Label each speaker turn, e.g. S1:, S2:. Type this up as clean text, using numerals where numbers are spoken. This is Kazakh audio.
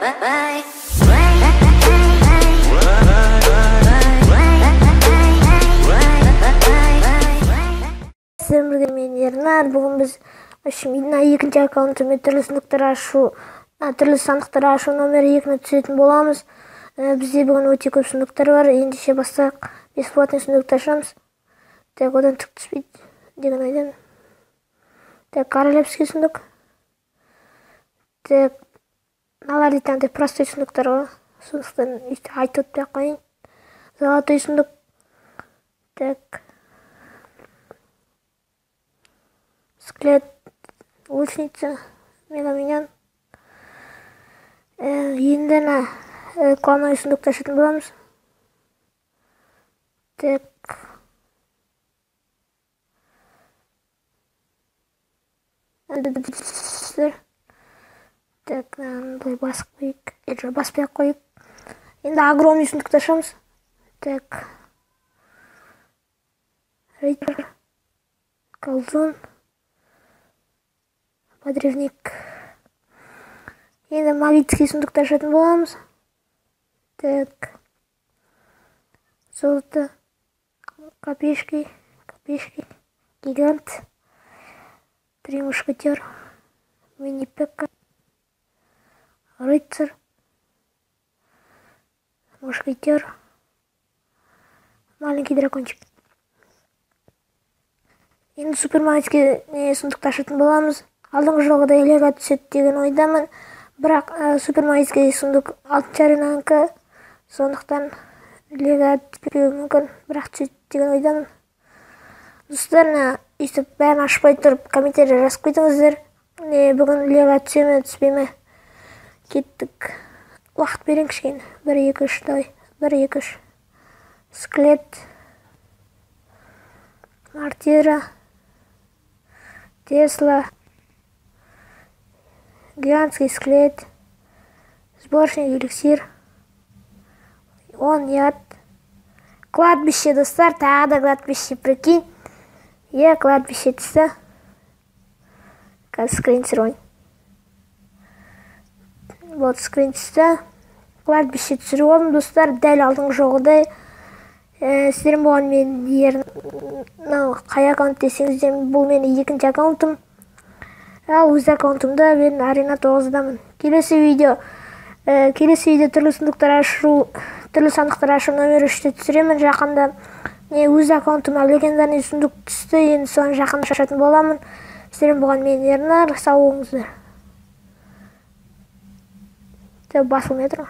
S1: Мен Ернар. Бүгін біз мына екінші аккаунтыма түрлі сандықтар ашу номер 2-ні түсетін боламыз. Бізде бүгін өте көп сундуктар бар. Ендеше бастайық. Бесплатный сундукты ашамыз. Так, одан түк түспейді деген ойдан. Так, королевский сундук. Так, мыналар дейді андай простой сундуктар ғой. Сондықтан айтып өтпей ақ қояйын. Золотой сундук. Так. Склет, лучница, мегаминьон. Енді клановый сундукты ашатын боламыз. Так. Так, былай басып қойып, елжі баспай ақ қойып. Енді огромный сундукты ашамыз. Так. Рейтер. Колдун. Подрывник. Енді магический сундукты ашатын боламыз. Так. Золото. Копейки. Гигант. 3 мушкетер. Мини-пека. Рыцарь. Мушкетер. Маленький дракончик. Енді супермагический сундукты ашатын боламыз. Алдыңғы жолғыдай лега түседі деген ойдамын. Бірақ супермагический сундук 6 аренанікі. Сондықтан лега түспеуі мүмкін. Бірақ түседі деген ойдамын. Достар, өйстіп бәрін ашпай тұрып комментария жазып қойдыңыздар. Бүгін лега түсе ме, түспей ме? Кеттік. Уақыт берейін кішкене. 1, 2, 3 давай. 1, 2, 3. Склет. Мортира. Тесла. Гигантский склет. Сборщик, эликсир. Он яд. Кладбище, достар. Тағы да кладбище, прикинь. Кладбище түсті. Қазір скрин түсірейін. Вот скрин түсті. Кладбище түсіріп алдым, достар. Дәл алдыңғы жоғыдай. Сіздерім болған мен қай аккаунт десеңіздер, бұл менің екінші аккаунтым. Ал өз аккаунтымда мен арена 9-дамын. Келесі видео түрлі сандықтар ашу номер 3-ті түсіремін жақында. Өз аккаунтыма легендарный сундук түсті, енді соны жақында ашатын боламын. Сіздерім болған мен Ернар, сау болыңыздар. Басылмай тұр.